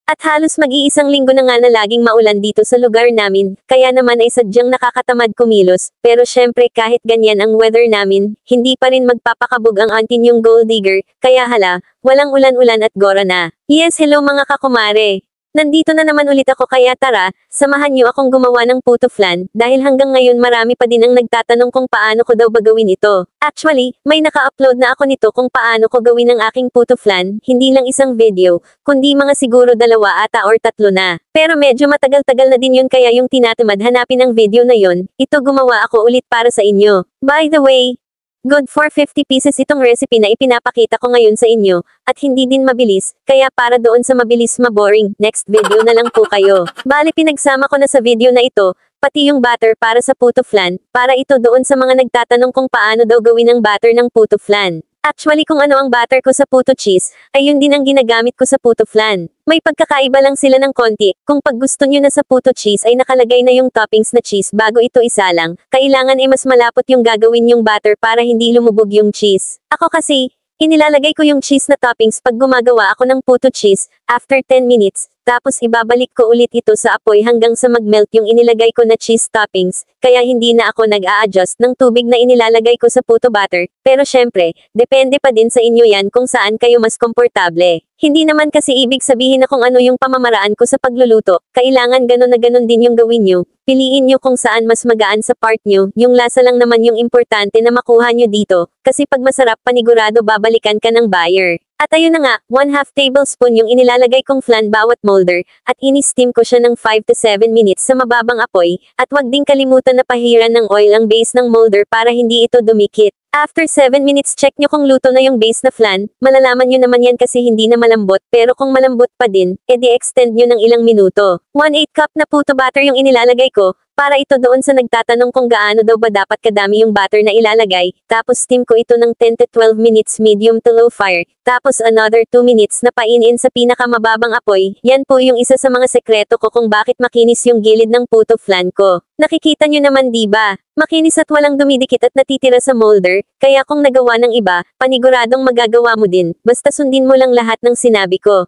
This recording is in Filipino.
At halos mag-iisang linggo na nga na laging maulan dito sa lugar namin, kaya naman ay sadyang nakakatamad kumilos, pero syempre kahit ganyan ang weather namin, hindi pa rin magpapakabog ang auntie niyong gold digger, kaya hala, walang ulan-ulan at gora na. Yes, hello mga kakumare! Nandito na naman ulit ako kaya tara, samahan niyo akong gumawa ng puto flan, dahil hanggang ngayon marami pa din ang nagtatanong kung paano ko daw ba gawin ito. Actually, may naka-upload na ako nito kung paano ko gawin ang aking puto flan, hindi lang isang video, kundi mga siguro 2 ata or 3 na. Pero medyo matagal-tagal na din yun kaya yung tinatamad hanapin ang video na yon, ito gumawa ako ulit para sa inyo. By the way, good for 50 pieces itong recipe na ipinapakita ko ngayon sa inyo, at hindi din mabilis, kaya para doon sa mabilis maboring, next video na lang po kayo. Bali pinagsama ko na sa video na ito, pati yung batter para sa puto flan, para ito doon sa mga nagtatanong kung paano daw gawin ang batter ng puto flan. Actually kung ano ang batter ko sa puto cheese, ay yun din ang ginagamit ko sa puto flan. May pagkakaiba lang sila ng konti, kung pag gusto nyo na sa puto cheese ay nakalagay na yung toppings na cheese bago ito isalang, kailangan ay mas malapot yung gagawin yung batter para hindi lumubog yung cheese. Ako kasi, inilalagay ko yung cheese na toppings pag gumagawa ako ng puto cheese, after 10 minutes, tapos ibabalik ko ulit ito sa apoy hanggang sa mag-melt yung inilagay ko na cheese toppings, kaya hindi na ako nag-a-adjust ng tubig na inilalagay ko sa puto batter, pero syempre, depende pa din sa inyo yan kung saan kayo mas komportable. Hindi naman kasi ibig sabihin na kung ano yung pamamaraan ko sa pagluluto, kailangan ganon na ganon din yung gawin nyo, piliin nyo kung saan mas magaan sa part nyo, yung lasa lang naman yung importante na makuha nyo dito, kasi pag masarap panigurado babalikan ka ng buyer. At ayun na nga, 1/2 tablespoon yung inilalagay kong flan bawat molder, at ini-steam ko siya ng 5 to 7 minutes sa mababang apoy, at wag din kalimutan na pahiran ng oil ang base ng molder para hindi ito dumikit. After 7 minutes check nyo kung luto na yung base na flan, malalaman nyo naman yan kasi hindi na malambot, pero kung malambot pa din, edi extend nyo ng ilang minuto. 1/8 cup na puto batter yung inilalagay ko, para ito doon sa nagtatanong kung gaano daw ba dapat kadami yung batter na ilalagay, tapos steam ko ito ng 10 to 12 minutes medium to low fire, tapos another 2 minutes na painin sa pinakamababang apoy, yan po yung isa sa mga sekreto ko kung bakit makinis yung gilid ng puto flan ko. Nakikita nyo naman diba? Makinis at walang dumidikit at natitira sa molder, kaya kung nagawa ng iba, paniguradong magagawa mo din, basta sundin mo lang lahat ng sinabi ko.